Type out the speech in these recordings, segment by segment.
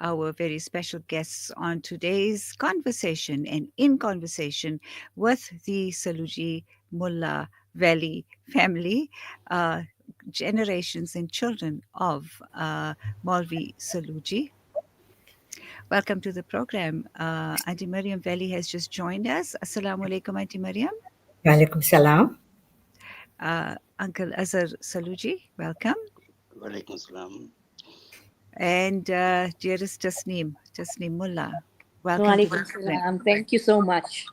our very special guests on today's conversation and in conversation with the Saloojee Mullah Valley family, generations and children of Maulvi Saloojee. Welcome to the program. Auntie Mariam Vally has just joined us. Assalamu alaikum, Auntie Mariam. Walaikum salam. Uncle Azhar Saloojee, welcome. Walaikum salam. And dearest Tasneem Mullah, welcome to the Walaikum program. salam. Thank you so much.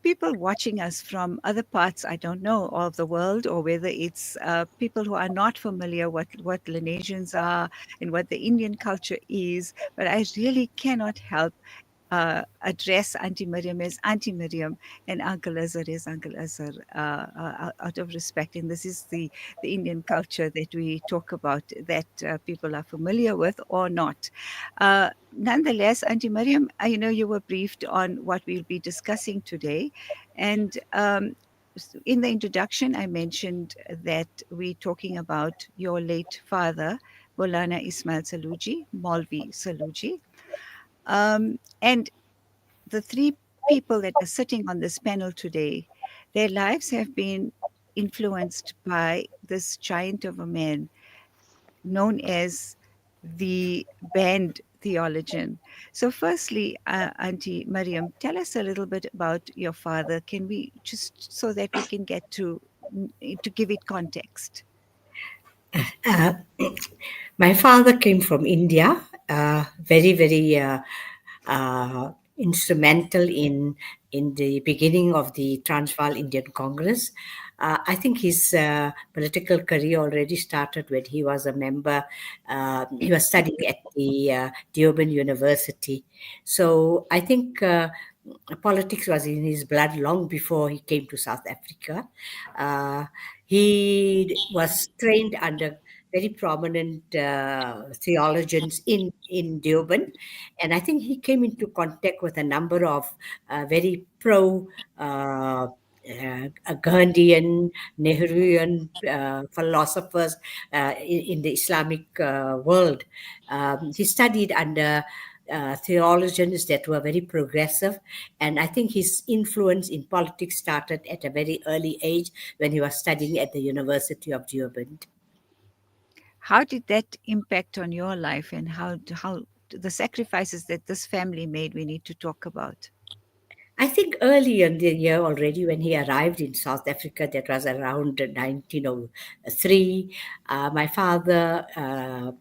People watching us from other parts, I don't know, of the world, or whether it's people who are not familiar what Lineasians are and what the Indian culture is, but I really cannot help address Auntie Mariam as Auntie Mariam and Uncle Azhar is Uncle Azhar out of respect. And this is the Indian culture that we talk about, that people are familiar with or not. Nonetheless, Auntie Mariam, I know you were briefed on what we'll be discussing today. And in the introduction, I mentioned that we're talking about your late father, Moulana Ismail Saloojee, Maulvi Saloojee. And the three people that are sitting on this panel today, their lives have been influenced by this giant of a man known as the banned theologian. So firstly, Auntie Mariam, tell us a little bit about your father. Can we, just so that we can get to give it context? Uh, my father came from India, very, very instrumental in the beginning of the Transvaal Indian Congress. I think his political career already started when he was a member. He was studying at the Deoband University. So I think politics was in his blood long before he came to South Africa. He was trained under very prominent theologians in Deoband, and I think he came into contact with a number of very pro Gandhian, Nehruian philosophers in the Islamic world. He studied under theologians that were very progressive, and I think his influence in politics started at a very early age when he was studying at the University of Deoband. How did that impact on your life, and how the sacrifices that this family made we need to talk about? I think early in the year already, when he arrived in South Africa, that was around 1903, my father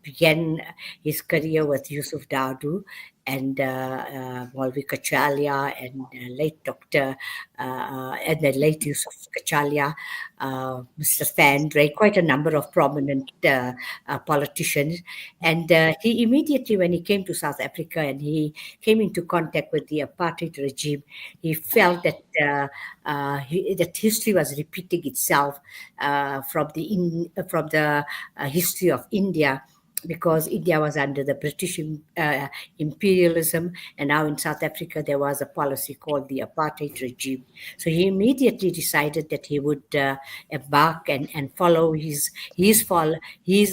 began his career with Yusuf Dadu and Maulvi Kachalia and late Dr. And the late Yusuf Kachalia, Mr. Fandre, quite a number of prominent politicians. And he immediately, when he came to South Africa and he came into contact with the apartheid regime, he felt that that history was repeating itself from the history of India, because India was under the British imperialism, and now in South Africa there was a policy called the apartheid regime. So he immediately decided that he would embark and follow his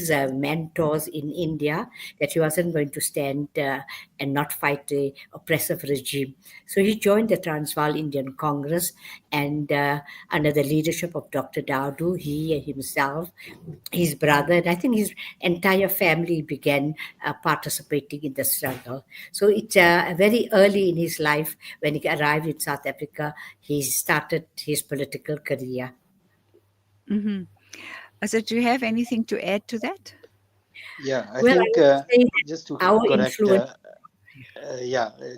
mentors in India, that he wasn't going to stand and not fight the oppressive regime. So he joined the Transvaal Indian Congress, and under the leadership of Dr. Dadu, he himself, his brother, and I think his entire family began participating in the struggle. So it's very early in his life, when he arrived in South Africa, he started his political career. Mm-hmm. So do you have anything to add to that? Yeah, I Well, I think would say just to our correct, influence.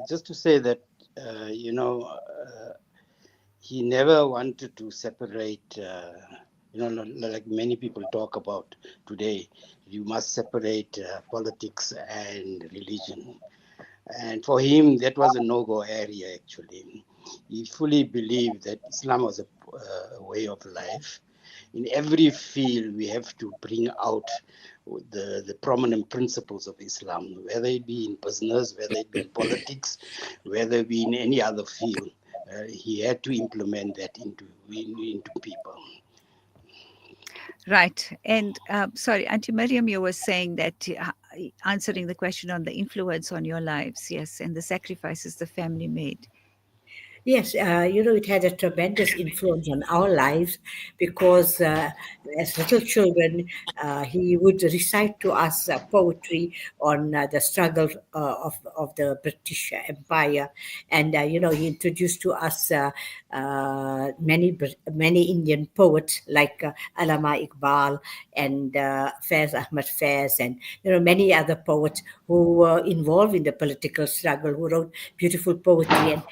just to say that, he never wanted to separate, like many people talk about today, you must separate politics and religion. And for him, that was a no-go area, actually. He fully believed that Islam was a way of life. In every field, we have to bring out the prominent principles of Islam, whether it be in business, whether it be in politics, whether it be in any other field. He had to implement that into people. Right. And sorry, Auntie Mariam, you were saying that answering the question on the influence on your lives, yes, and the sacrifices the family made. Yes, it had a tremendous influence on our lives because as little children, he would recite to us poetry on the struggle of the British Empire, and he introduced to us many Indian poets like Allama Iqbal and Faiz Ahmad Faiz, and many other poets who were involved in the political struggle, who wrote beautiful poetry. And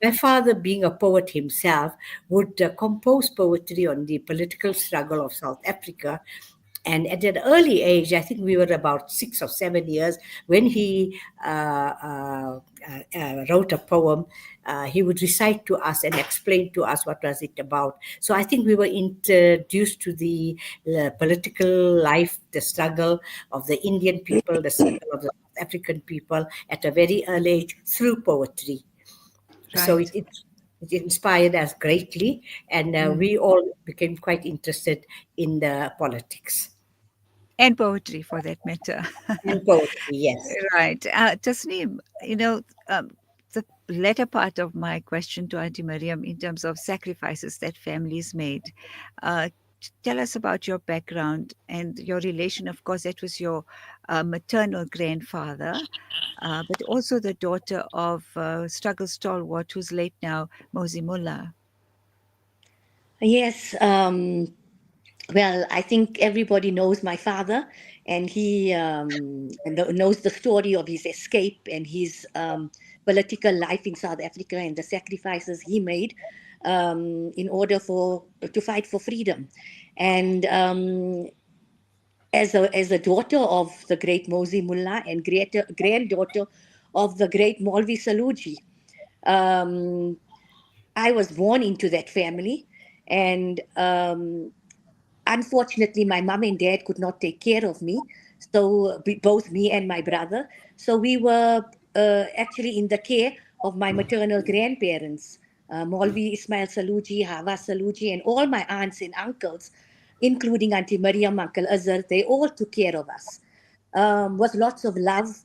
my father, being a poet himself, would compose poetry on the political struggle of South Africa. And at an early age, I think we were about 6 or 7 years, when he wrote a poem, he would recite to us and explain to us what was it about. So I think we were introduced to the political life, the struggle of the Indian people, the struggle of the South African people at a very early age through poetry. So Right. it inspired us greatly, and we all became quite interested in the politics And poetry, for that matter. and poetry. Yes. Right. Tasneem, the latter part of my question to Auntie Mariam in terms of sacrifices that families made. Tell us about your background and your relation. Of course, that was your maternal grandfather, but also the daughter of struggle stalwart who's late now, Mozi Mullah. Yes. Well, I think everybody knows my father, and he knows the story of his escape and his political life in South Africa and the sacrifices he made in order to fight for freedom. And as a daughter of the great Mozi Mullah and granddaughter of the great Moulana Saloojee, I was born into that family, and unfortunately, my mom and dad could not take care of me. So both me and my brother. So we were actually in the care of my maternal grandparents, Maulvi Ismail Saloojee, Hawa Saloojee, and all my aunts and uncles, including Auntie Mariam, Uncle Azhar. They all took care of us with lots of love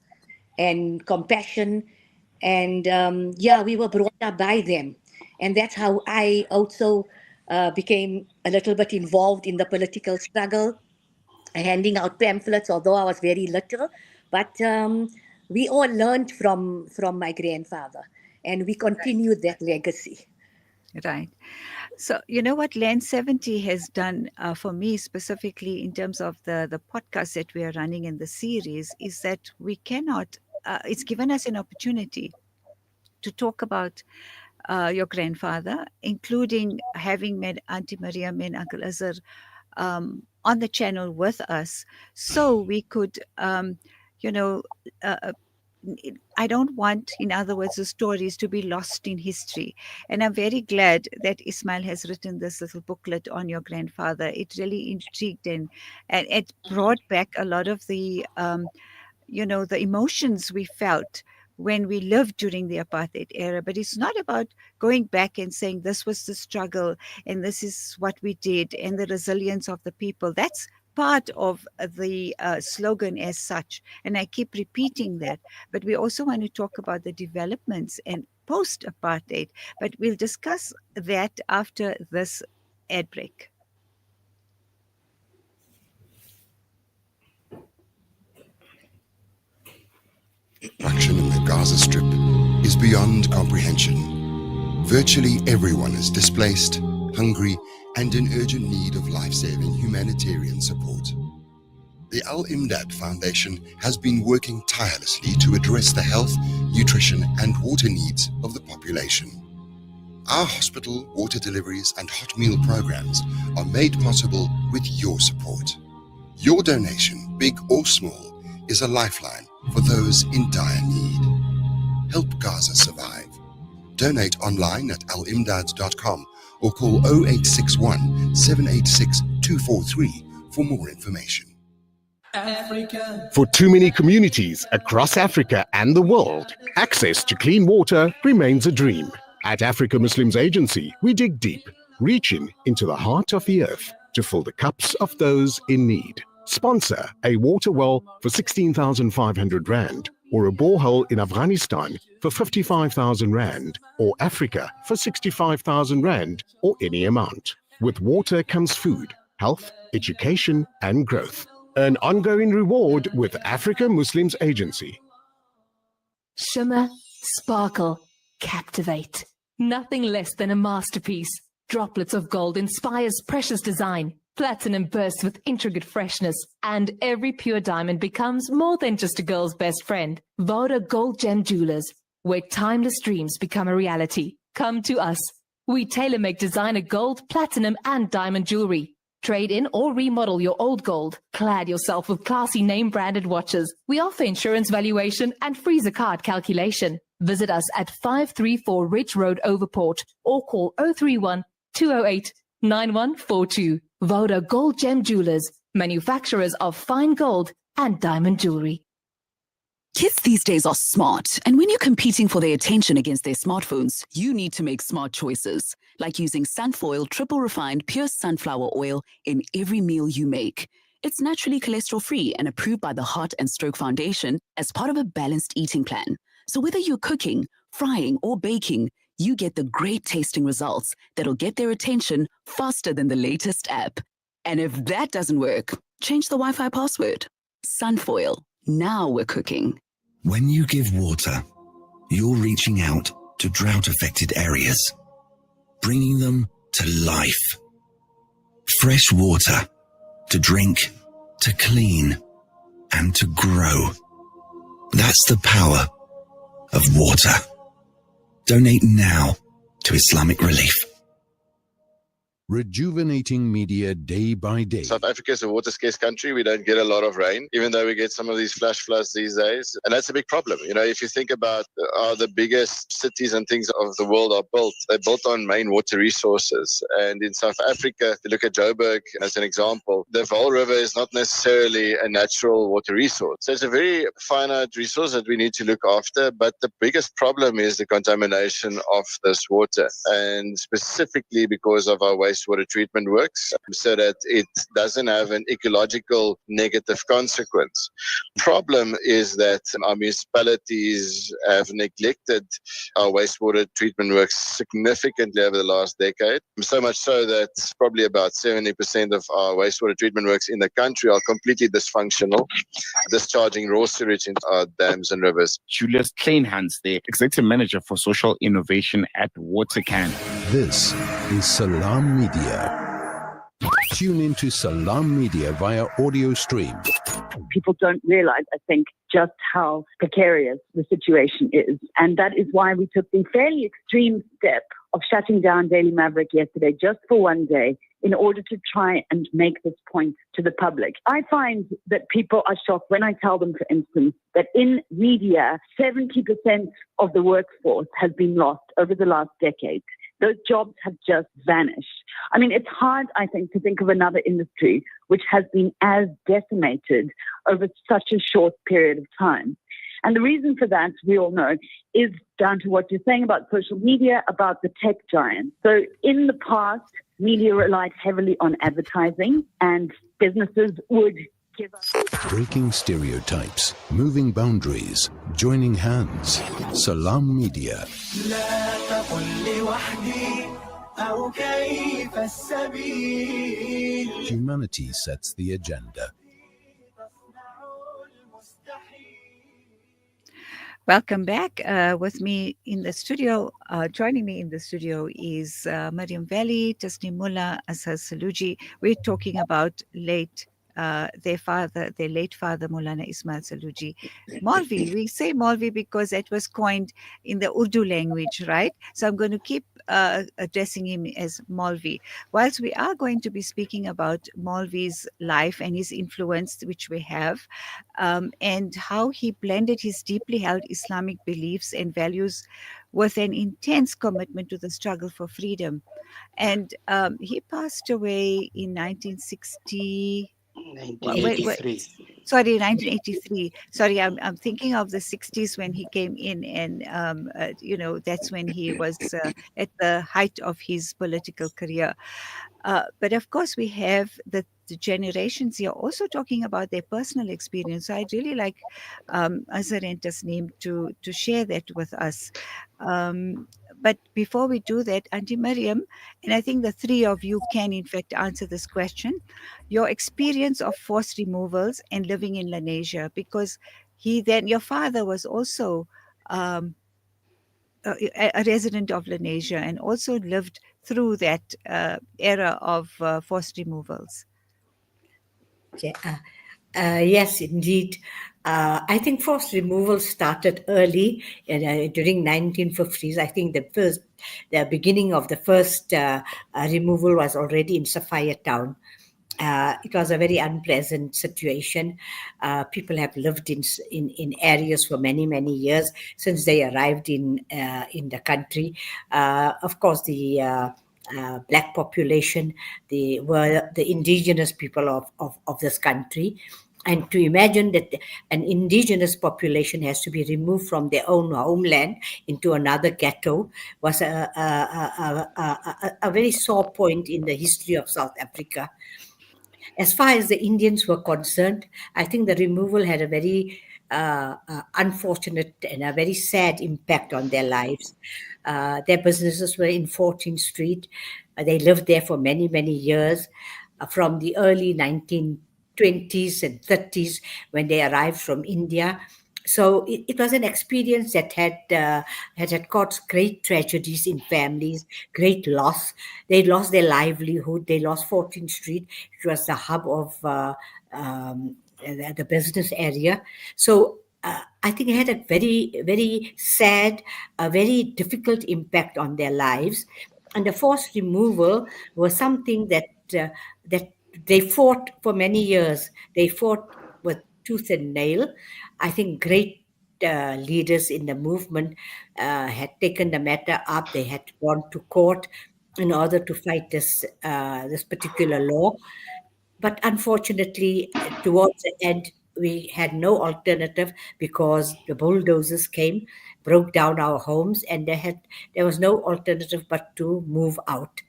and compassion. And we were brought up by them. And that's how I also became a little bit involved in the political struggle, handing out pamphlets, although I was very little. But we all learned from my grandfather, and we continued that legacy. Right. So, you know what Land 70 has done for me specifically in terms of the podcast that we are running in the series is that we cannot, it's given us an opportunity to talk about your grandfather, including having met Auntie Mariam and Uncle Azhar on the channel with us, so we could, you know, I don't want, in other words, the stories to be lost in history. And I'm very glad that Ismail has written this little booklet on your grandfather. It really intrigued and it brought back a lot of the, the emotions we felt when we lived during the apartheid era. But it's not about going back and saying this was the struggle and this is what we did and the resilience of the people. That's part of the slogan as such. And I keep repeating that. But we also want to talk about the developments and post-apartheid. But we'll discuss that after this ad break. Destruction in the Gaza Strip is beyond comprehension. Virtually everyone is displaced, hungry, and in urgent need of life-saving humanitarian support. The Al-Imdad Foundation has been working tirelessly to address the health, nutrition, and water needs of the population. Our hospital, water deliveries, and hot meal programs are made possible with your support. Your donation, big or small, is a lifeline for those in dire need. Help Gaza survive. Donate online at alimdad.com or call 0861 786 243 for more information. Africa. For too many communities across Africa and the world, access to clean water remains a dream. At Africa Muslims Agency, we dig deep, reaching into the heart of the earth to fill the cups of those in need. Sponsor a water well for 16,500 Rand, or a borehole in Afghanistan for 55,000 Rand, or Africa for 65,000 Rand, or any amount. With water comes food, health, education, and growth. An ongoing reward with Africa Muslims Agency. Shimmer, sparkle, captivate. Nothing less than a masterpiece. Droplets of gold inspires precious design. Platinum bursts with intricate freshness, and every pure diamond becomes more than just a girl's best friend. Voda Gold Gem Jewelers, where timeless dreams become a reality. Come to us. We tailor-make designer gold, platinum, and diamond jewelry. Trade in or remodel your old gold. Clad yourself with classy name-branded watches. We offer insurance valuation and freezer card calculation. Visit us at 534 Ridge Road, Overport, or call 031 208 9142. Voda Gold Gem Jewelers, manufacturers of fine gold and diamond jewelry. Kids these days are smart, and when you're competing for their attention against their smartphones, you need to make smart choices, like using Sunfoil triple refined pure sunflower oil in every meal you make. It's naturally cholesterol-free and approved by the Heart and Stroke Foundation as part of a balanced eating plan. So whether you're cooking, frying, or baking, you get the great tasting results that'll get their attention faster than the latest app. And if that doesn't work, change the Wi-Fi password. Sunfoil. Now we're cooking. When you give water, you're reaching out to drought-affected areas, bringing them to life. Fresh water to drink, to clean, and to grow. That's the power of water. Donate now to Islamic Relief. Rejuvenating media day by day. South Africa is a water scarce country. We don't get a lot of rain, even though we get some of these flash floods these days. And that's a big problem. You know, if you think about how the biggest cities and things of the world are built, they're built on main water resources. And in South Africa, if you look at Joburg as an example, the Vaal River is not necessarily a natural water resource. So it's a very finite resource that we need to look after. But the biggest problem is the contamination of this water. And specifically because of our wastewater treatment works, so that it doesn't have an ecological negative consequence. Problem is that our municipalities have neglected our wastewater treatment works significantly over the last decade. So much so that probably about 70% of our wastewater treatment works in the country are completely dysfunctional, discharging raw sewage into our dams and rivers. Julius Kleinhans, the Executive Manager for Social Innovation at WaterCan. This is Salam Media. Tune into Salam Media via audio stream. People don't realize, I think, just how precarious the situation is. And that is why we took the fairly extreme step of shutting down Daily Maverick yesterday just for one day in order to try and make this point to the public. I find that people are shocked when I tell them, for instance, that in media, 70% of the workforce has been lost over the last decade. Those jobs have just vanished. I mean, it's hard, I think, to think of another industry which has been as decimated over such a short period of time. And the reason for that, we all know, is down to what you're saying about social media, about the tech giants. So in the past, media relied heavily on advertising, and businesses would give us... Breaking stereotypes, moving boundaries, joining hands. Salam Media. Humanity sets the agenda. Welcome back. With me in the studio, joining me in the studio is Mariam, Vally, Tasneem Azhar Saloojee. We're talking about their late father, Moulana Ismail Saloojee. Maulvi, we say Maulvi because it was coined in the Urdu language, right? So I'm going to keep addressing him as Maulvi. Whilst we are going to be speaking about Maulvi's life and his influence, which we have, and how he blended his deeply held Islamic beliefs and values with an intense commitment to the struggle for freedom. And he passed away in 1960. Wait, 1983. sorry, 1983. Sorry, I'm thinking of the 60s when he came in, and that's when he was at the height of his political career. But of course, we have the generations here also talking about their personal experience. So I'd really like Azhar and Tasneem to share that with us. But before we do that, Auntie Mariam, and I think the three of you can in fact answer this question, your experience of forced removals and living in Lenasia, because your father was also a resident of Lenasia and also lived through that era of forced removals. Okay. Yes, indeed. I think forced removal started early during 1950s. I think the beginning of the first removal was already in Sophia Town. It was a very unpleasant situation. People have lived in areas for many years since they arrived in the country. Of course, the black population, were the indigenous people of this country. And to imagine that an indigenous population has to be removed from their own homeland into another ghetto was a very sore point in the history of South Africa. As far as the Indians were concerned, I think the removal had a very unfortunate and a very sad impact on their lives. Their businesses were in 14th Street. They lived there for many years, from the early 1920s and 30s when they arrived from India. So it was an experience that had caused great tragedies in families, great loss. They lost their livelihood. They lost 14th Street. It was the hub of the business area. So I think it had a very sad, a very difficult impact on their lives. And the forced removal was something that they fought for many years. They fought with tooth and nail. I think great leaders in the movement had taken the matter up. They had gone to court in order to fight this particular law. But unfortunately, towards the end, we had no alternative because the bulldozers came, broke down our homes, and there was no alternative but to move out.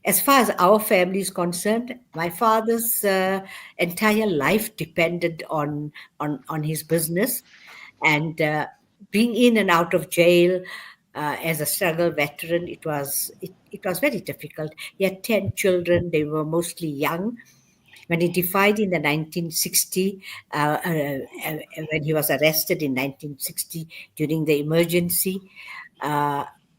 As far as our family is concerned, my father's entire life depended on his business, and being in and out of jail as a struggle veteran, it was very difficult. He had 10 children; they were mostly young. When he died in the 1960, when he was arrested in 1960 during the emergency,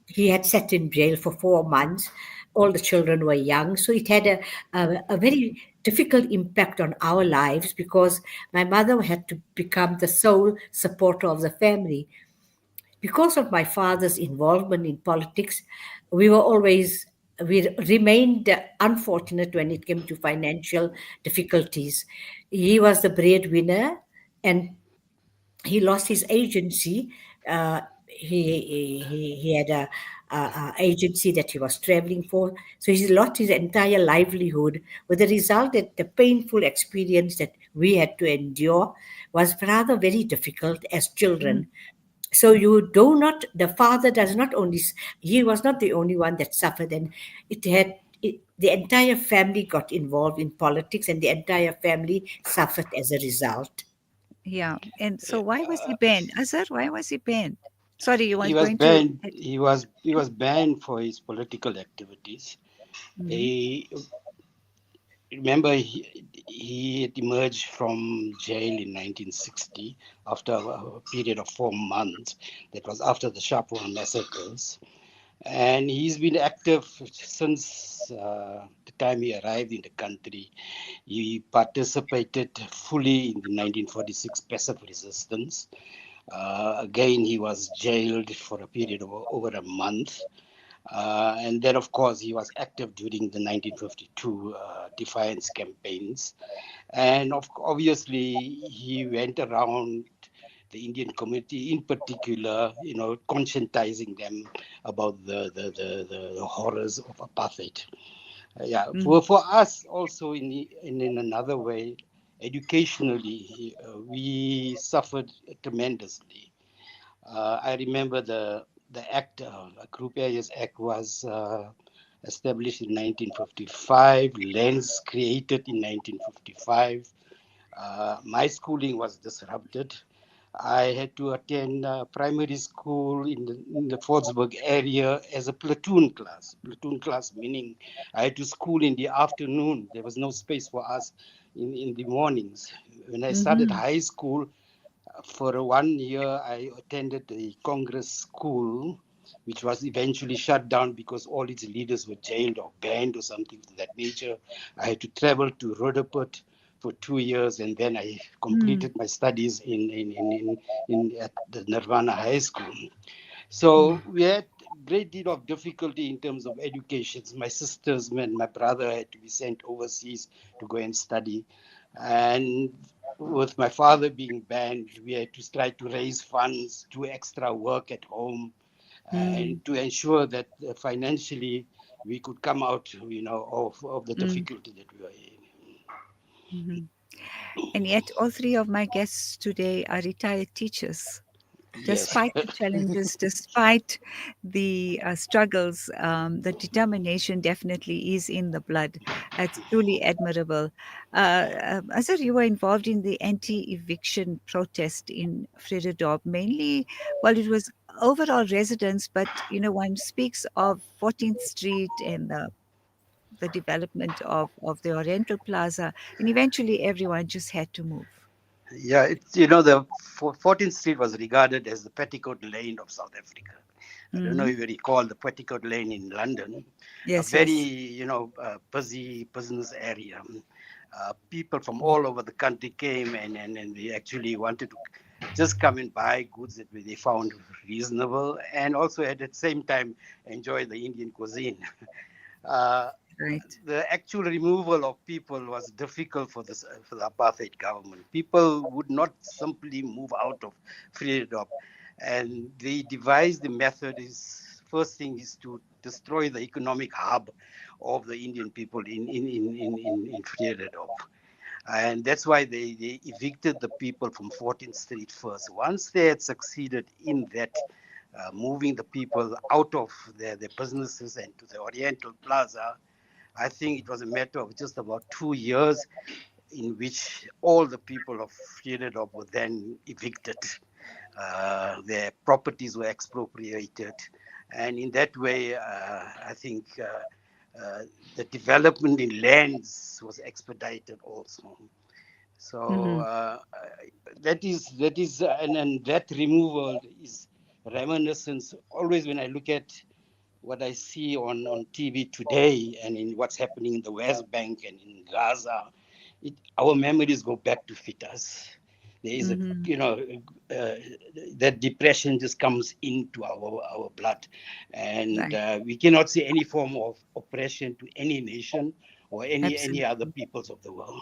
he had sat in jail for 4 months. All the children were young, so it had a very difficult impact on our lives because my mother had to become the sole supporter of the family. Because of my father's involvement in politics, we remained unfortunate when it came to financial difficulties. He was the breadwinner, and he lost his agency. He had a agency that he was traveling for, so he lost his entire livelihood. With the result that the painful experience that we had to endure was rather very difficult as children. So the father does not only, he was not the only one that suffered, and the entire family got involved in politics, and the entire family suffered as a result. Yeah. And so why was he banned? Azhar, why was he banned? Sorry, you He weren't was going to. banned. He was banned for his political activities. He remember he had emerged from jail in 1960 after a period of 4 months. That was after the Sharpeville massacres, and he's been active since the time he arrived in the country. He participated fully in the 1946 passive resistance. Again, he was jailed for a period of over a month. And then, of course, he was active during the 1952 defiance campaigns. And obviously, he went around the Indian community in particular, conscientizing them about the horrors of apartheid. Yeah, for us also in another way, educationally, we suffered tremendously. I remember the act, Group Areas Act was established in 1955, lands created in 1955. My schooling was disrupted. I had to attend primary school in the Fordsburg area as a platoon class. Platoon class meaning I had to school in the afternoon. There was no space for us in the mornings. When I started high school, for 1 year, I attended the Congress school, which was eventually shut down because all its leaders were jailed or banned or something of that nature. I had to travel to Rhodoput for 2 years, and then I completed my studies at the Nirvana High School. So we had great deal of difficulty in terms of education. My sisters and my brother had to be sent overseas to go and study. And with my father being banned, we had to try to raise funds, do extra work at home, and to ensure that financially we could come out, of the difficulty that we were in. And yet, all three of my guests today are retired teachers. Yes. Despite the challenges, despite the struggles, the determination definitely is in the blood. It's truly admirable. Azhar, you were involved in the anti-eviction protest in Vredendorp, mainly, well, it was overall residents, but, one speaks of 14th Street and the development of the Oriental Plaza, and eventually everyone just had to move. Yeah, the 14th Street was regarded as the petticoat lane of South Africa. I don't know if you recall the petticoat lane in London, a Yes, very, yes. busy business area. People from all over the country came and they actually wanted to just come and buy goods that they found reasonable and also at the same time enjoy the Indian cuisine. Right. The actual removal of people was difficult for the apartheid government. People would not simply move out of Vredendorp, and they devised the method. Is first thing is to destroy the economic hub of the Indian people in Vredendorp. And that's why they evicted the people from 14th Street first. Once they had succeeded in that, moving the people out of their businesses and to the Oriental Plaza, I think it was a matter of just about 2 years in which all the people of Vredendorp were then evicted. Their properties were expropriated. And in that way, I think the development in lands was expedited also. So that is, and that removal is reminiscence. Always when I look at what I see on TV today and in what's happening in the West Bank and in Gaza, our memories go back to Fitas. There is that depression just comes into our blood, and Right. we cannot see any form of oppression to any nation or any other Absolutely. peoples of the world.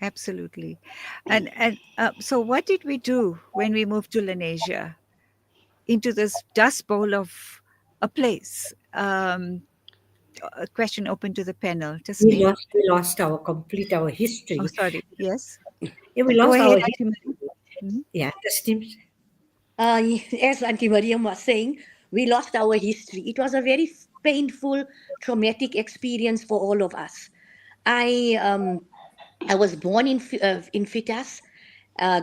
Absolutely. And so what did we do when we moved to Lenasia into this dust bowl of a place? A question open to the panel. We Tasneem? lost, we lost our Oh, history. sorry. Yes. Yeah, we Go lost ahead, our Auntie history. Mariam. Mhm. Yeah, Tasneem. As Auntie Mariam was saying, we lost our history. It was a very painful, traumatic experience for all of us. I was born in Fitas,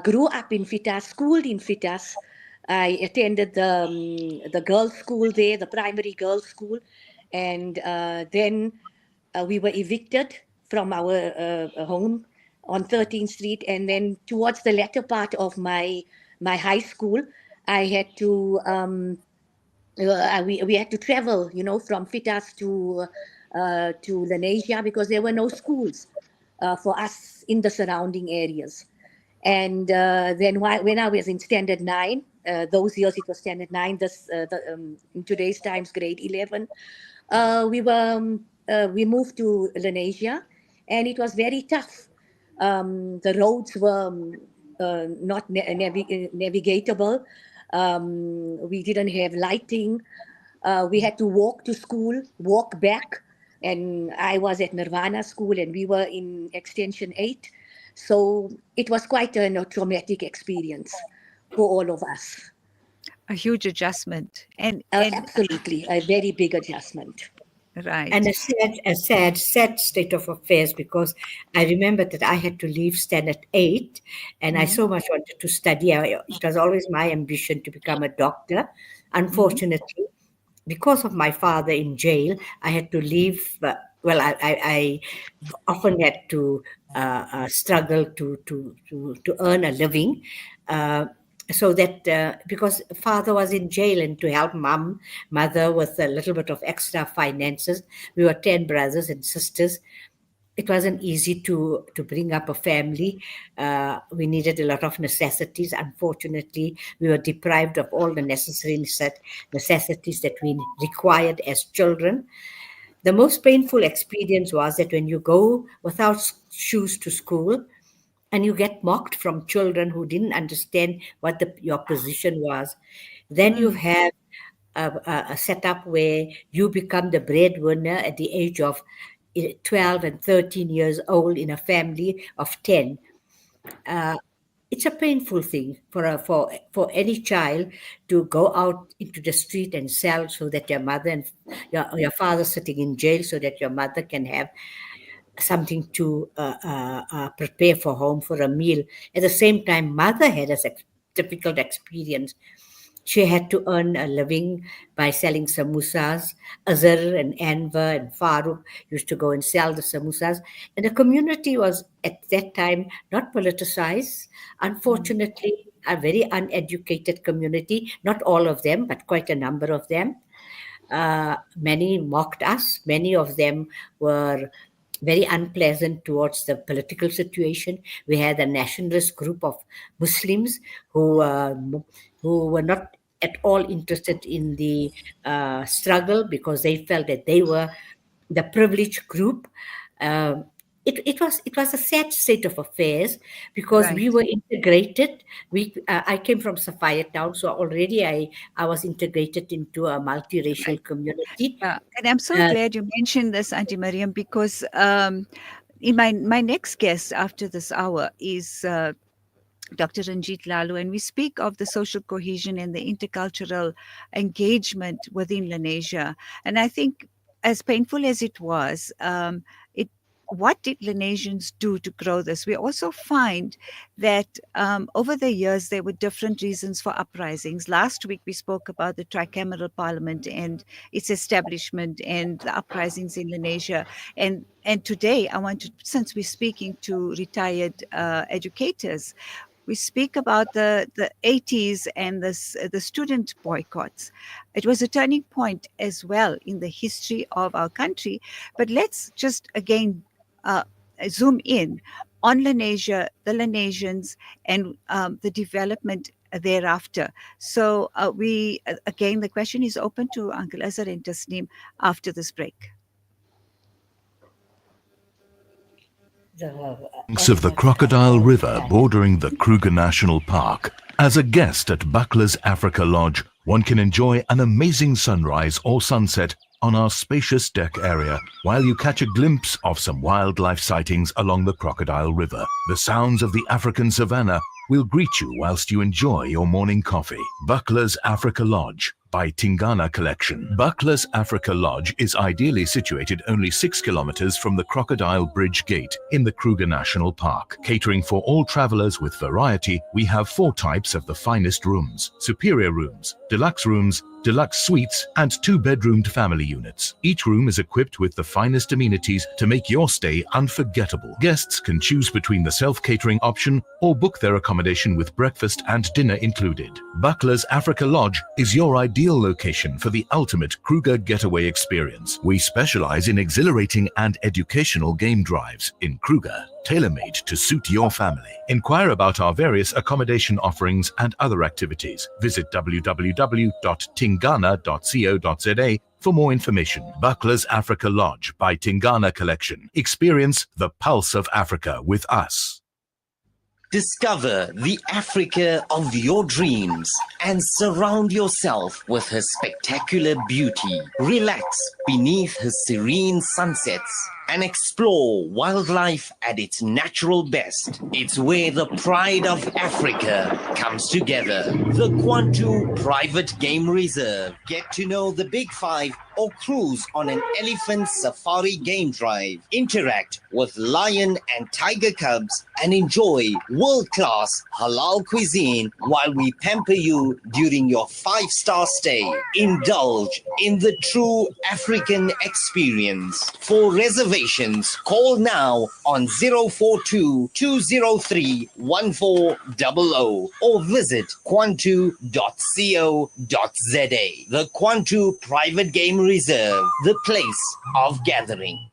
grew up in Fitas, schooled in Fitas. I attended the girls' school there, the primary girls' school, and then we were evicted from our home on 13th Street, and then towards the latter part of my high school, I had to we had to travel, from Fitas to Lenasia because there were no schools for us in the surrounding areas. And then when I was in Standard 9, those years it was Standard 9, in today's times, grade 11, we moved to Lenasia, and it was very tough. The roads were not navigatable. We didn't have lighting. We had to walk to school, walk back. And I was at Nirvana School, and we were in Extension 8. So it was quite a traumatic experience for all of us. A huge adjustment. And absolutely, a very big adjustment. Right. And a sad state of affairs, because I remember that I had to leave Standard 8 and I so much wanted to study. It was always my ambition to become a doctor. Unfortunately, because of my father in jail, I had to leave. I often had to struggle to earn a living. So that because father was in jail, and to help mother with a little bit of extra finances, we were 10 brothers and sisters. It wasn't easy to bring up a family. We needed a lot of necessities. Unfortunately, we were deprived of all the necessary necessities that we required as children. The most painful experience was that when you go without shoes to school, and you get mocked from children who didn't understand what your position was, then you have a setup where you become the breadwinner at the age of 12 and 13 years old in a family of 10. It's a painful thing for any child to go out into the street and sell, so that your mother and your father sitting in jail, so that your mother can have something to prepare for home for a meal. At the same time, mother had a difficult experience. She had to earn a living by selling samosas. Azhar and Anwar and Farooq used to go and sell the samosas. And the community was at that time not politicized. Unfortunately, a very uneducated community, not all of them, but quite a number of them. Many mocked us. Many of them were very unpleasant towards the political situation. We had a nationalist group of Muslims who were not at all interested in the struggle, because they felt that they were the privileged group. It was a sad state of affairs, because we were integrated. I came from Sapphire Town, so already I was integrated into a multiracial community. And I'm so glad you mentioned this, Auntie Mariam, because in my next guest after this hour is Dr. Ranjit Lalu, and we speak of the social cohesion and the intercultural engagement within Lenasia. And I think, as painful as it was, what did Lenasians do to grow this? We also find that over the years, there were different reasons for uprisings. Last week, we spoke about the tricameral parliament and its establishment and the uprisings in Lenasia. And today, I want to, since we're speaking to retired educators, we speak about the 80s and the student boycotts. It was a turning point as well in the history of our country. But let's just again zoom in on Lenasia, the Lenasians, and the development thereafter. So again, the question is open to Uncle Azhar and Tasneem after this break. Banks of the Crocodile River bordering the Kruger National Park. As a guest at Buckler's Africa Lodge, one can enjoy an amazing sunrise or sunset on our spacious deck area while you catch a glimpse of some wildlife sightings along the Crocodile River. The sounds of the African savanna will greet you whilst you enjoy your morning coffee. Buckler's Africa Lodge by Tingana Collection. Buckler's Africa Lodge is ideally situated only 6 kilometers from the Crocodile Bridge Gate in the Kruger National Park. Catering for all travelers with variety, we have 4 types of the finest rooms: superior rooms, deluxe suites, and 2-bedroomed family units. Each room is equipped with the finest amenities to make your stay unforgettable. Guests can choose between the self-catering option or book their accommodation with breakfast and dinner included. Buckler's Africa Lodge is your ideal location for the ultimate Kruger getaway experience. We specialize in exhilarating and educational game drives in Kruger, tailor-made to suit your family. Inquire about our various accommodation offerings and other activities. Visit www.tingana.co.za for more information. Buckler's Africa Lodge by Tingana Collection. Experience the pulse of Africa with us. Discover the Africa of your dreams and surround yourself with her spectacular beauty. Relax beneath her serene sunsets and explore wildlife at its natural best. It's where the pride of Africa comes together. The Kwantu Private Game Reserve. Get to know the Big Five or cruise on an elephant safari game drive. Interact with lion and tiger cubs and enjoy world-class halal cuisine while we pamper you during your 5-star stay. Indulge in the true African experience. For reservations, call now on 042 203 1400 or visit kwantu.co.za. The Kwantu Private Game Reserve, the place of gathering.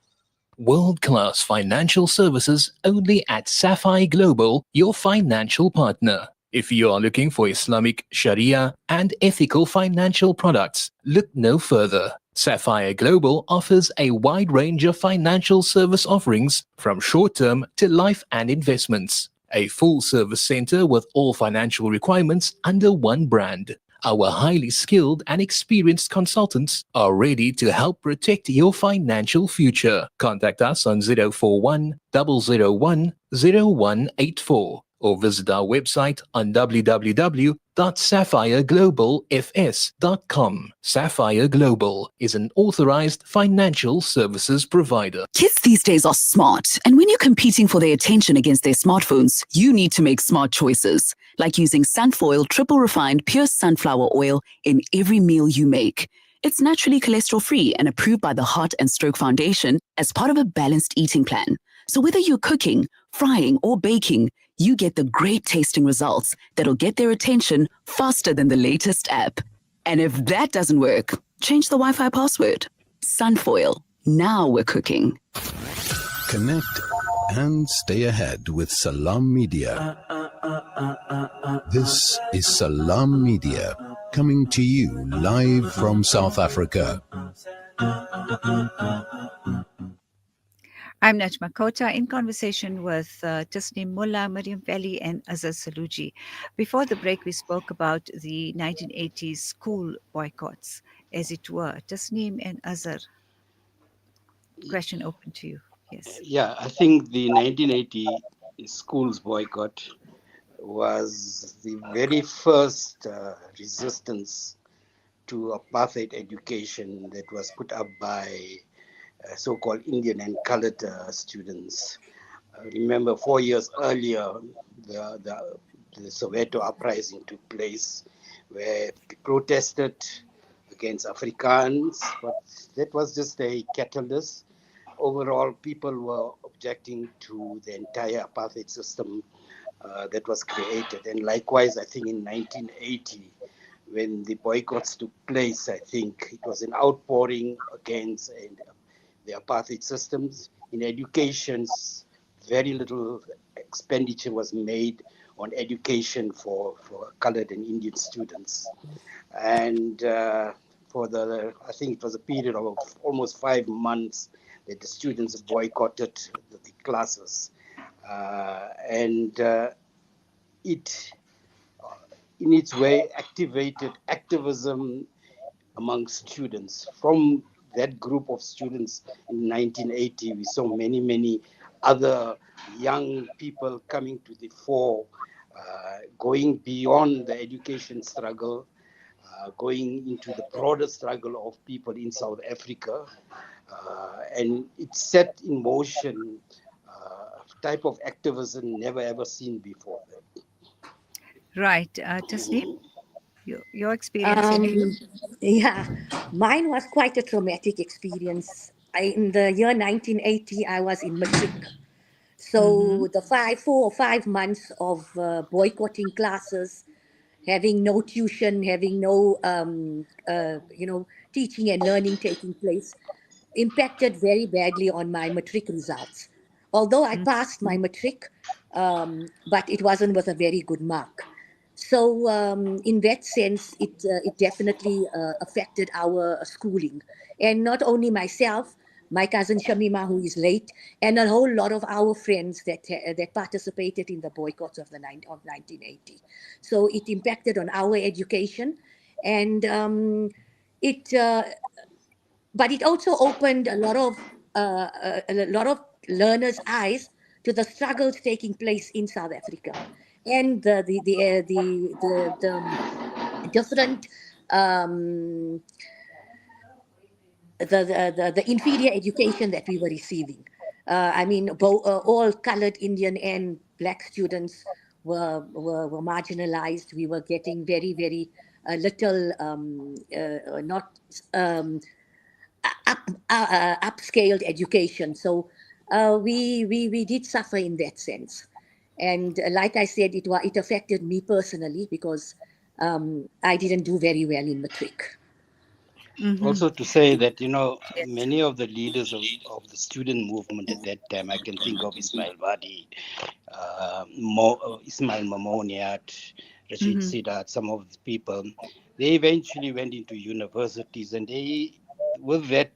World-class financial services only at Sapphire Global, your financial partner. If you are looking for Islamic, Sharia, and ethical financial products, look no further. Sapphire Global offers a wide range of financial service offerings from short-term to life and investments. A full-service center with all financial requirements under one brand. Our highly skilled and experienced consultants are ready to help protect your financial future. Contact us on 041 001 0184 or visit our website on www.sapphireglobalfs.com. Sapphire Global is an authorized financial services provider. Kids these days are smart, and when you're competing for their attention against their smartphones, you need to make smart choices, like using Sunfoil triple refined pure sunflower oil in every meal you make. It's naturally cholesterol-free and approved by the Heart and Stroke Foundation as part of a balanced eating plan. So whether you're cooking, frying, or baking, you get the great tasting results that'll get their attention faster than the latest app. And if that doesn't work, change the Wi-Fi password. Sunfoil. Now we're cooking. Connect and stay ahead with Salam Media. This is Salam Media, coming to you live from South Africa. I'm Najma Kota in conversation with Tasneem Mullah, Mariam, Vally, and Azhar Saloojee. Before the break, we spoke about the 1980s school boycotts, as it were. Tasneem and Azhar, question open to you. Yes. Yeah, I think the 1980 schools boycott was the very first resistance to apartheid education that was put up by so-called Indian and colored students. Remember, 4 years earlier, the Soweto uprising took place, where they protested against Afrikaans, but that was just a catalyst. Overall, people were objecting to the entire apartheid system that was created. And likewise, I think in 1980, when the boycotts took place, I think it was an outpouring against the apartheid systems. In education, very little expenditure was made on education for colored and Indian students. And I think it was a period of almost 5 months that the students boycotted the classes. It, in its way, activated activism among students. From that group of students in 1980, we saw many other young people coming to the fore, going beyond the education struggle, going into the broader struggle of people in South Africa. And it set in motion a type of activism never ever seen before. Right. Tasneem, your experience? Yeah, mine was quite a traumatic experience. In the year 1980, I was in matric. So the 4 or 5 months of boycotting classes, having no tuition, having no, teaching and learning taking place, impacted very badly on my matric results. Although I passed my matric, but it wasn't with a very good mark. So in that sense, it definitely affected our schooling. And not only myself, my cousin Shamima, who is late, and a whole lot of our friends that participated in the boycotts of 1980. So it impacted on our education, and but it also opened a lot of learners' eyes to the struggles taking place in South Africa, and the different the inferior education that we were receiving. I mean, all colored Indian and black students were marginalized. We were getting very little, not upscaled education. So we did suffer in that sense. And like I said, it affected me personally because I didn't do very well in matric. Also to say that, many of the leaders of the student movement at that time, I can think of Ismail Wadi, Ismail Mamoniat, Rashid Sidat, some of the people, they eventually went into universities, and they, with that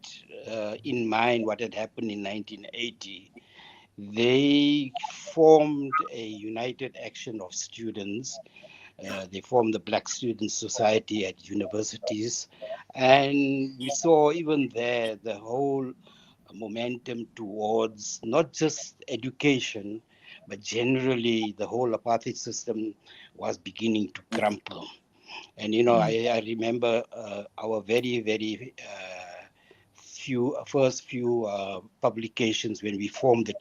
in mind, what had happened in 1980, they formed a united action of students. They formed the Black Student Society at universities. And we saw even there the whole momentum towards not just education, but generally the whole apartheid system was beginning to crumple. And, I remember our very first few publications when we formed the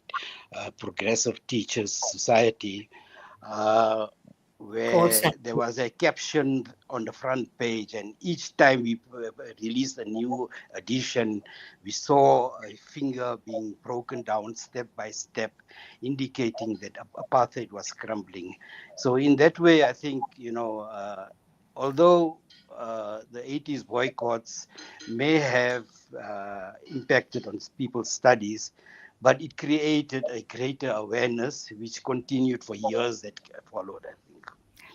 Progressive Teachers Society, where there was a caption on the front page, and each time we released a new edition, we saw a finger being broken down step by step, indicating that apartheid was crumbling. So in that way, I think, although the 80s boycotts may have impacted on people's studies, but it created a greater awareness, which continued for years that followed, I think.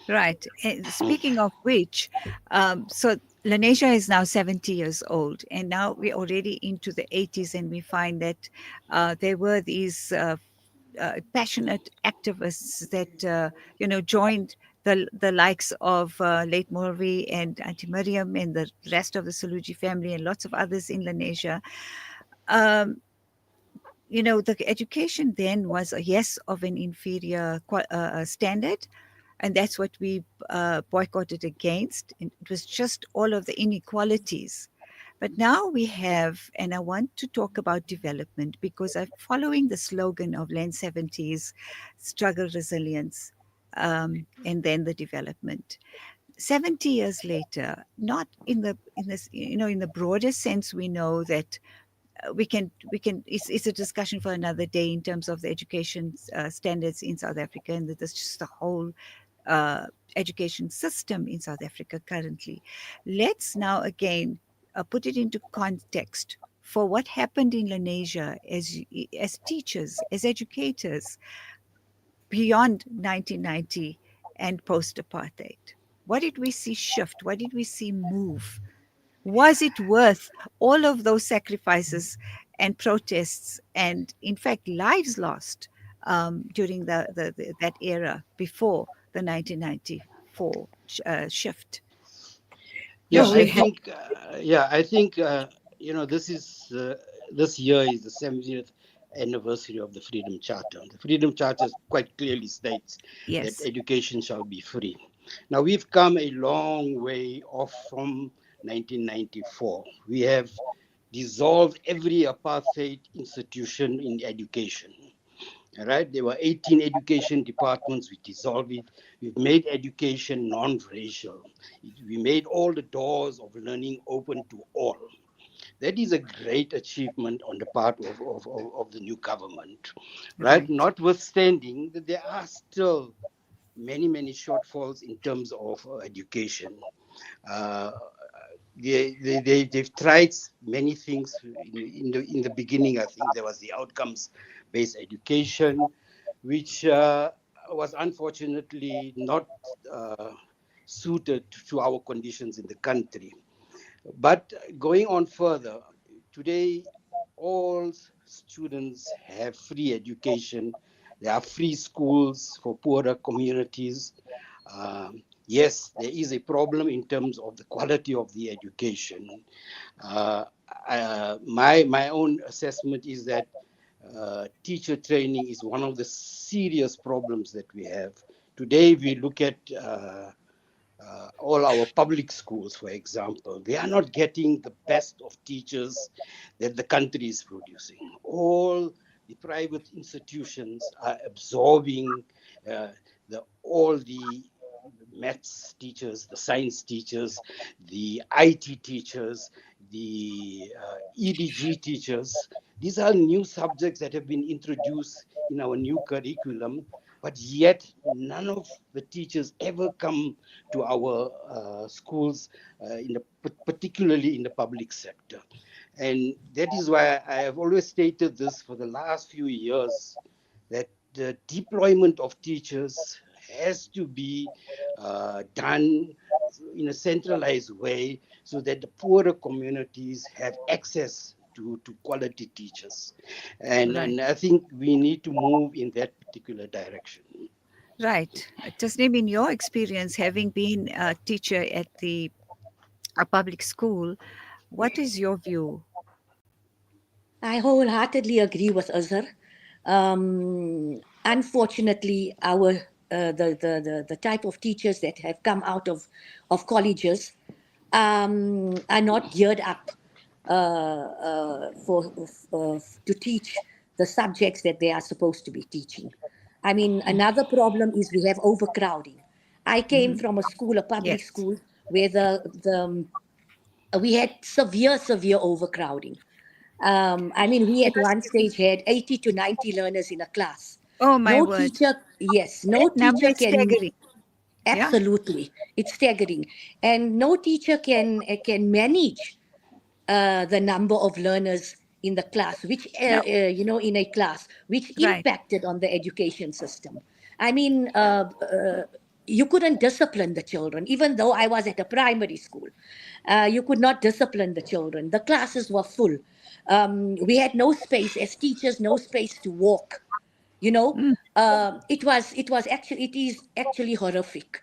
Right. Speaking of which, so Lenasia is now 70 years old, and now we're already into the 80s, and we find that there were these passionate activists that joined the likes of late Morvi and Auntie Mariam and the rest of the Saloojee family and lots of others in Lenasia. The education then was of an inferior standard, and that's what we boycotted against. And it was just all of the inequalities. But now we have, and I want to talk about development because I'm following the slogan of Len 70s, struggle, resilience, and then the development. 70 years later, not in the broader sense, we know that we can it's a discussion for another day in terms of the education standards in South Africa, and that there's just the whole education system in South Africa currently. Let's now again put it into context for what happened in Lenasia as teachers, as educators beyond 1990 and post-apartheid. What did we see shift? What did we see move? Was it worth all of those sacrifices and protests and, in fact, lives lost during that era before the 1994 shift? Yeah, I think, this year is the 70th anniversary of the Freedom Charter. The Freedom Charter quite clearly states that education shall be free. Now, we've come a long way off from 1994. We have dissolved every apartheid institution in education. All right, there were 18 education departments. We dissolved it. We've made education non-racial. We made all the doors of learning open to all. That is a great achievement on the part of the new government, right? Notwithstanding that there are still many shortfalls in terms of education. They've tried many things in the beginning. I think there was the outcomes-based education, which was unfortunately not suited to our conditions in the country. But going on further, today all students have free education. There are free schools for poorer communities. Yes, there is a problem in terms of the quality of the education. My own assessment is that teacher training is one of the serious problems that we have. Today, we look at all our public schools, for example, they are not getting the best of teachers that the country is producing. All the private institutions are absorbing all the maths teachers, the science teachers, the IT teachers, the EDG teachers. These are new subjects that have been introduced in our new curriculum, but yet none of the teachers ever come to our schools, particularly in the public sector. And that is why I have always stated this for the last few years, that the deployment of teachers has to be done in a centralized way so that the poorer communities have access to quality teachers. And I think we need to move in that particular direction. Right. Tasneem, in your experience, having been a teacher at a public school, what is your view? I wholeheartedly agree with Azhar. Unfortunately, the type of teachers that have come out of colleges are not geared up to teach the subjects that they are supposed to be teaching. I mean, another problem is we have overcrowding. I came from a school, a public school, where we had severe overcrowding. I mean, we at one stage had 80 to 90 learners in a class. Oh, my No word. teacher, yes, no That number teacher is can. staggering. Absolutely, it's staggering, and no teacher can manage the number of learners in the class, which in a class, which impacted on the education system. I mean, you couldn't discipline the children, even though I was at a primary school. You could not discipline the children. The classes were full. We had no space as teachers, no space to walk. It is actually horrific,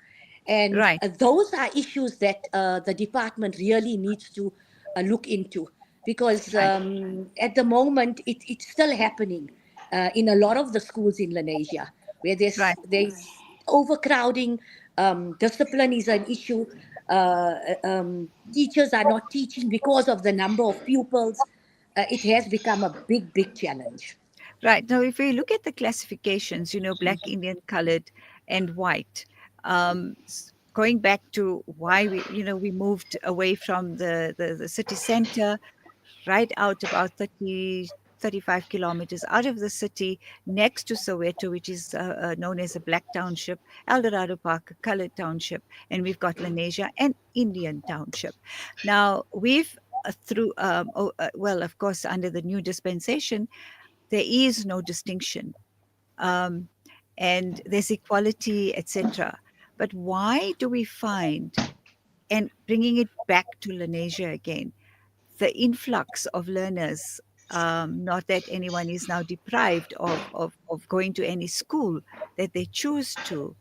and those are issues that the department really needs to look into, because at the moment it's still happening in a lot of the schools in Lenasia, where there's overcrowding. Discipline is an issue. Teachers are not teaching because of the number of pupils. It has become a big challenge. Right. Now, if we look at the classifications, Black, Indian, colored, and white, going back to why we moved away from the city center, right out about 35 kilometers out of the city, next to Soweto, which is known as a Black Township, Eldorado Park, a colored township, and we've got Lenasia and Indian Township. Now, we've of course, under the new dispensation, there is no distinction, and there's equality, etc. But why do we find, and bringing it back to Lenasia again, the influx of learners, not that anyone is now deprived of going to any school that they choose to,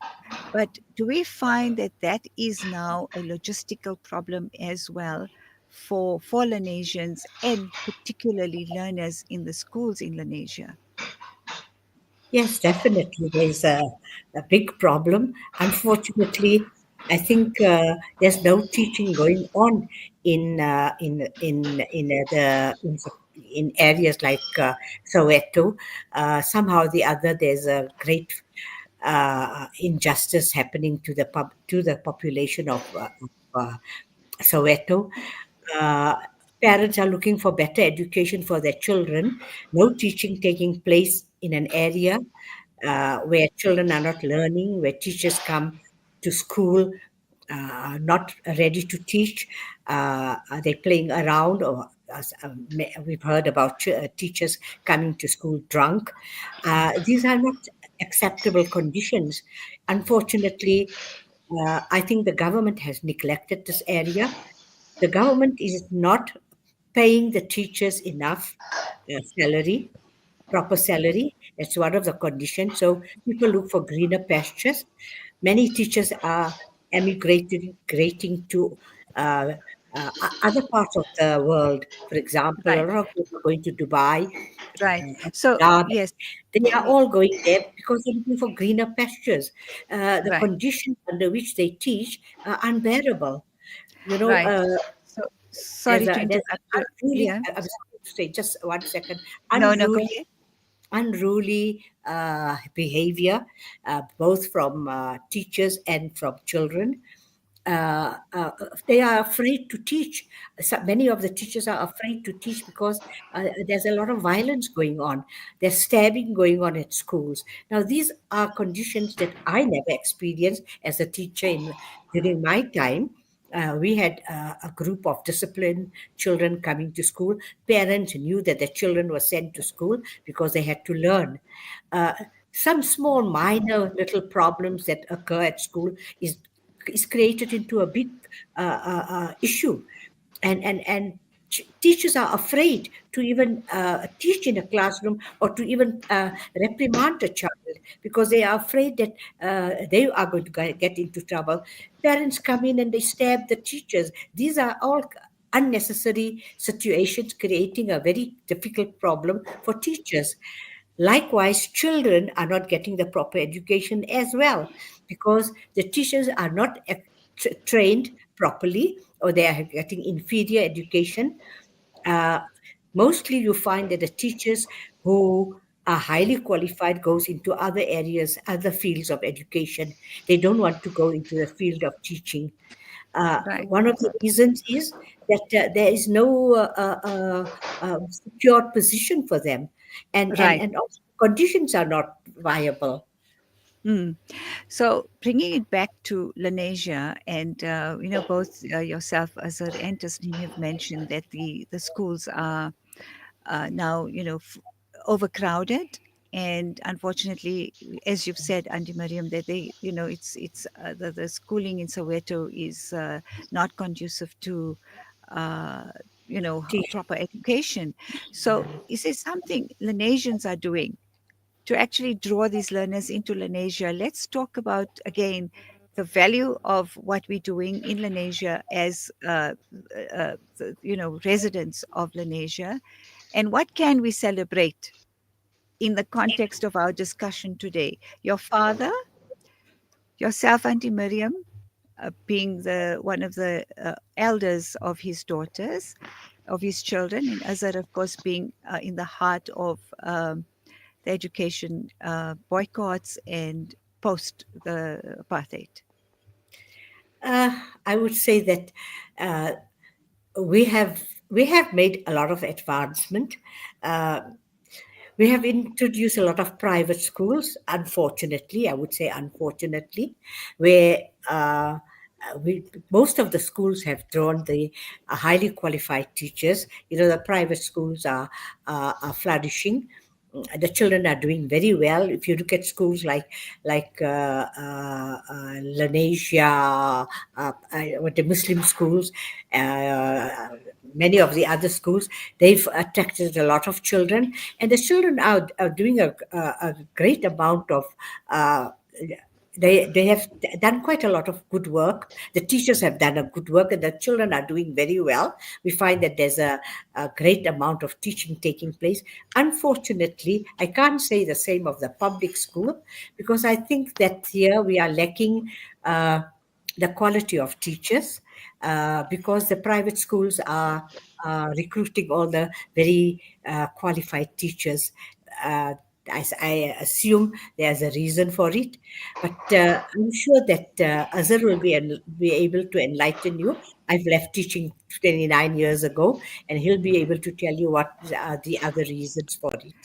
but do we find that is now a logistical problem as well for Lenasians, and particularly learners in the schools in Lenasia? Yes, definitely. There's a big problem. Unfortunately, I think there's no teaching going on in areas like Soweto. Somehow or the other, there's a great injustice happening to the population of Soweto. Parents are looking for better education for their children. No teaching taking place in an area where children are not learning, where teachers come to school not ready to teach. Are they playing around? Or we've heard about teachers coming to school drunk. These are not acceptable conditions. Unfortunately, I think the government has neglected this area. The government is not paying the teachers enough salary, proper salary. That's one of the conditions. So people look for greener pastures. Many teachers are emigrating to uh, other parts of the world. For example, a Right. lot of them are going to Dubai, Right. So Riyadh. yes. They are all going there because they're looking for greener pastures. The Right. conditions under which they teach are unbearable. You know, Right. So sorry to there's interrupt an you. unruly, Yeah. I'm sorry to say, just 1 second, No, no, go unruly, ahead. unruly behavior, both from teachers and from children. They are afraid to teach. So many of the teachers are afraid to teach because there's a lot of violence going on. There's stabbing going on at schools. Now, these are conditions that I never experienced as a teacher during my time. We had a group of disciplined children coming to school. Parents knew that their children were sent to school because they had to learn. Uh, some small, minor little problems that occur at school is created into a big issue, and teachers are afraid to even teach in a classroom or to even reprimand a child because they are afraid that they are going to get into trouble. Parents come in and they stab the teachers. These are all unnecessary situations creating a very difficult problem for teachers. Likewise, children are not getting the proper education as well because the teachers are not trained properly or they are getting inferior education. Uh, Mostly you find that the teachers who are highly qualified goes into other areas, other fields of education. They don't want to go into the field of teaching. Right. One of the reasons is that there is no secured position for them, Right. and also conditions are not viable. Mm. So bringing it back to Lenasia, and both yourself, Azhar, and Tasneem have mentioned that the schools are now overcrowded, and unfortunately, as you've said, Auntie Mariam, that it's the schooling in Soweto is not conducive to proper education. So is there something Lenasians are doing to actually draw these learners into Lenasia? Let's talk about again the value of what we're doing in Lenasia as residents of Lenasia, and what can we celebrate in the context of our discussion today. Your father, yourself, Auntie Miriam, being the one of the elders of his daughters, of his children, and Azhar, of course, being in the heart of the education boycotts and post the apartheid. I would say that uh, we have made a lot of advancement. Uh, we have introduced a lot of private schools, unfortunately, I would say unfortunately, where most of the schools have drawn the highly qualified teachers. The private schools are flourishing. The children are doing very well. If you look at schools like Lenasia, what the Muslim schools, many of the other schools, they've attracted a lot of children, and the children are doing a great amount of. They have done quite a lot of good work. The teachers have done a good work, and the children are doing very well. We find that there's a great amount of teaching taking place. Unfortunately, I can't say the same of the public school because I think that here we are lacking the quality of teachers because the private schools are recruiting all the very qualified teachers. I assume there's a reason for it, but I'm sure that Azhar will be able to enlighten you. I've left teaching 29 years ago, and he'll be able to tell you what are the other reasons for it.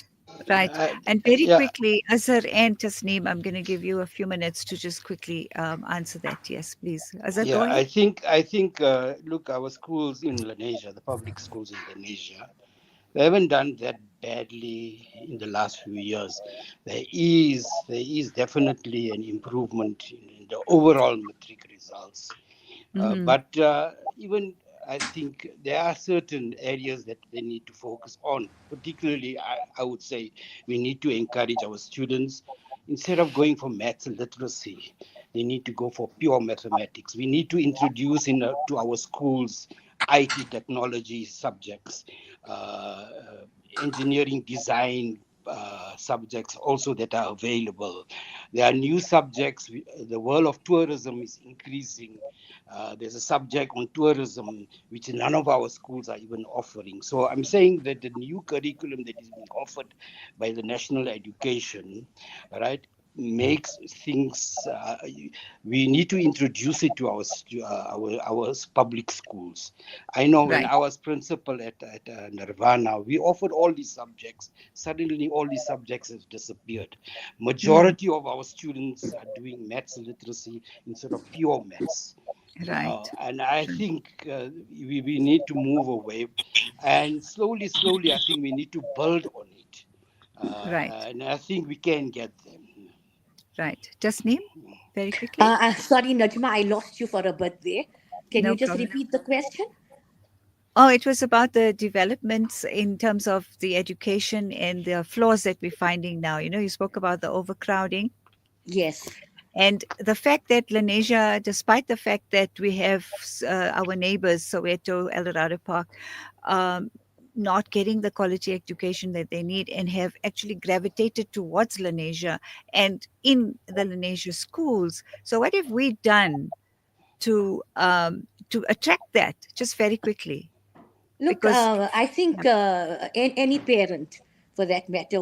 Right. And very Yeah, quickly, Azhar and Tasneem, I'm going to give you a few minutes to just quickly answer that. Yes, please. Azhar, go yeah. ahead. I think. Look, our schools in Lenasia, the public schools in Lenasia, they haven't done that badly in the last few years. There is definitely an improvement in the overall matric results. Mm-hmm. But even I think there are certain areas that they need to focus on. Particularly, I would say we need to encourage our students, instead of going for maths and literacy, they need to go for pure mathematics. We need to introduce to our schools IT technology subjects, engineering design subjects also that are available. There are new subjects. The world of tourism is increasing. There's a subject on tourism which none of our schools are even offering. So I'm saying that the new curriculum that is being offered by the national education, right, makes things. We need to introduce it to our public schools. I know when Right. I was principal at Nirvana, we offered all these subjects. Suddenly, all these subjects have disappeared. Majority of our students are doing maths literacy instead of pure maths. Right. And I think we need to move away, and slowly, I think we need to build on it, Right. and I think we can get them. Right. Tasneem, very quickly. Sorry, Najma, I lost you for a bit there. Can No you just problem. repeat the question? Oh, it was about the developments in terms of the education and the flaws that we're finding now. You spoke about the overcrowding. Yes. And the fact that Lenasia, despite the fact that we have our neighbors, Soweto, Eldorado Park, um, not getting the quality education that they need and have actually gravitated towards Lenasia and in the Lenasia schools. So what have we done to attract that, just very quickly? Look, Because I think any parent, for that matter,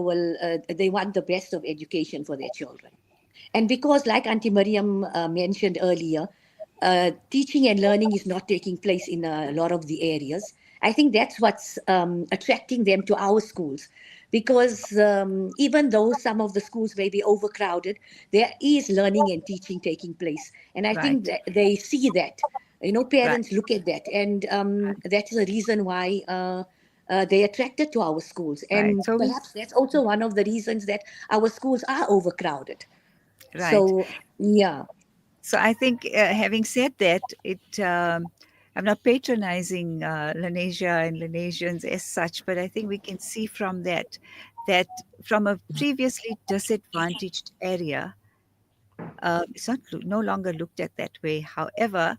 they want the best of education for their children. And because, like Auntie Mariam mentioned earlier, teaching and learning is not taking place in a lot of the areas. I think that's what's attracting them to our schools. Because even though some of the schools may be overcrowded, there is learning and teaching taking place. And I think Right. that they see that. Parents Right. look at that. And that is the reason why they attracted to our schools. Right. And So we perhaps that's also one of the reasons that our schools are overcrowded. right. So, yeah. So I think, having said that, I'm not patronizing Lenasia and Lenasians as such, but I think we can see from that from a previously disadvantaged area, it's no longer looked at that way. However,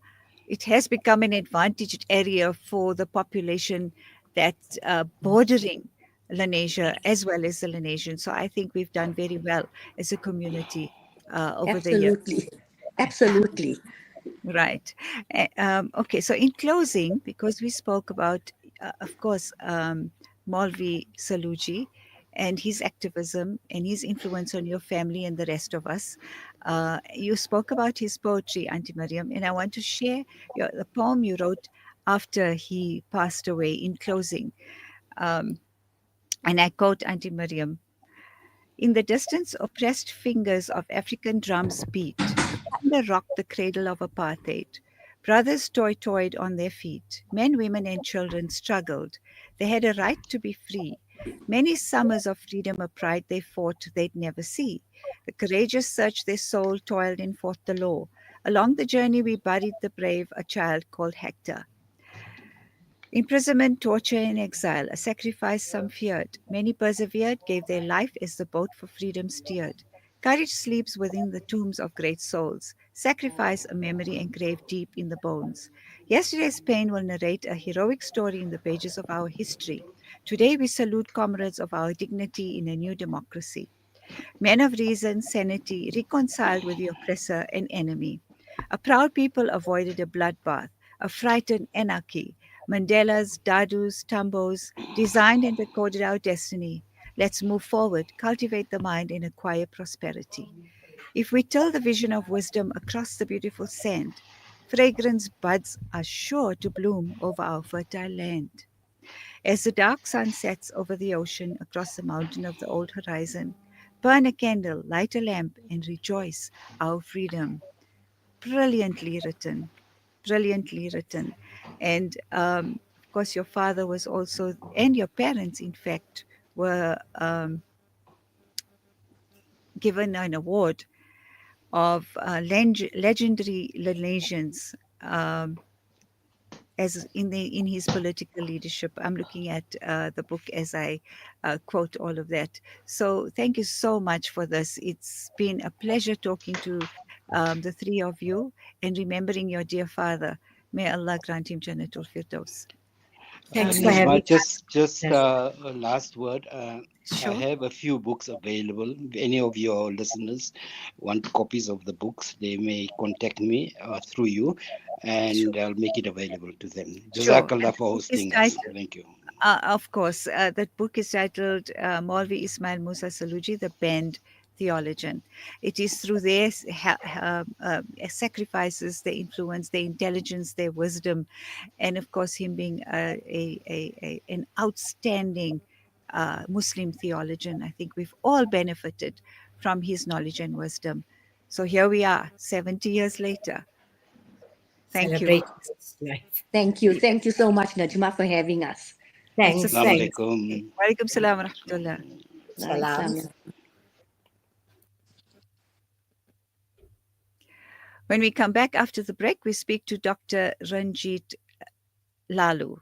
it has become an advantaged area for the population that's bordering Lenasia as well as the Lenasians. So I think we've done very well as a community over the years. Absolutely. Absolutely. Right. Okay. So in closing, because we spoke about, of course, Maulvi Saloojee and his activism and his influence on your family and the rest of us, you spoke about his poetry, Auntie Mariam, and I want to share the poem you wrote after he passed away in closing. And I quote Auntie Mariam: "In the distance, oppressed fingers of African drums beat. The thunder rocked the cradle of apartheid. Brothers toyed on their feet. Men, women, and children struggled. They had a right to be free. Many summers of freedom, a pride they fought they'd never see. The courageous searched their soul, toiled and fought the law. Along the journey we buried the brave, a child called Hector. Imprisonment, torture, and exile, a sacrifice some feared. Many persevered, gave their life as the boat for freedom steered. Courage sleeps within the tombs of great souls. Sacrifice, a memory engraved deep in the bones. Yesterday's pain will narrate a heroic story in the pages of our history. Today we salute comrades of our dignity in a new democracy. Men of reason, sanity, reconciled with the oppressor and enemy. A proud people avoided a bloodbath, a frightened anarchy. Mandela's, Dadu's, Tambo's designed and recorded our destiny. Let's move forward, cultivate the mind, and acquire prosperity. If we till the vision of wisdom across the beautiful sand, fragrance buds are sure to bloom over our fertile land. As the dark sun sets over the ocean across the mountain of the old horizon, burn a candle, light a lamp, and rejoice our freedom. Brilliantly written, brilliantly written. And of course, your father was also, and your parents, in fact, were given an award of legendary Lenasians. as in his political leadership. I'm looking at the book as I quote all of that. So thank you so much for this. It's been a pleasure talking to the three of you and remembering your dear father. May Allah grant him Jannatul Firdaus. Thanks, for having Najma, us. just Yes. a last word. I Sure. have a few books available. If any of your listeners want copies of the books, they may contact me through you, and I'll make it available to them. Sure. And Jazakallah the for book is hosting us. titled, Thank you. of course, that book is titled Maulvi Ismail Musa Saloojee, The Banned Theologian. It is through their sacrifices, their influence, their intelligence, their wisdom, and of course him being an outstanding Muslim theologian. I think we've all benefited from his knowledge and wisdom. So here we are, 70 years later. Thank you. Celebrate his life. Thank you. Thank you so much, Najma, for having us. It's a Thanks. Assalamu Thanks. alaikum. Walaikum salam wa rahmatullah. Salam. When we come back after the break, we speak to Dr. Ranjit Lalu.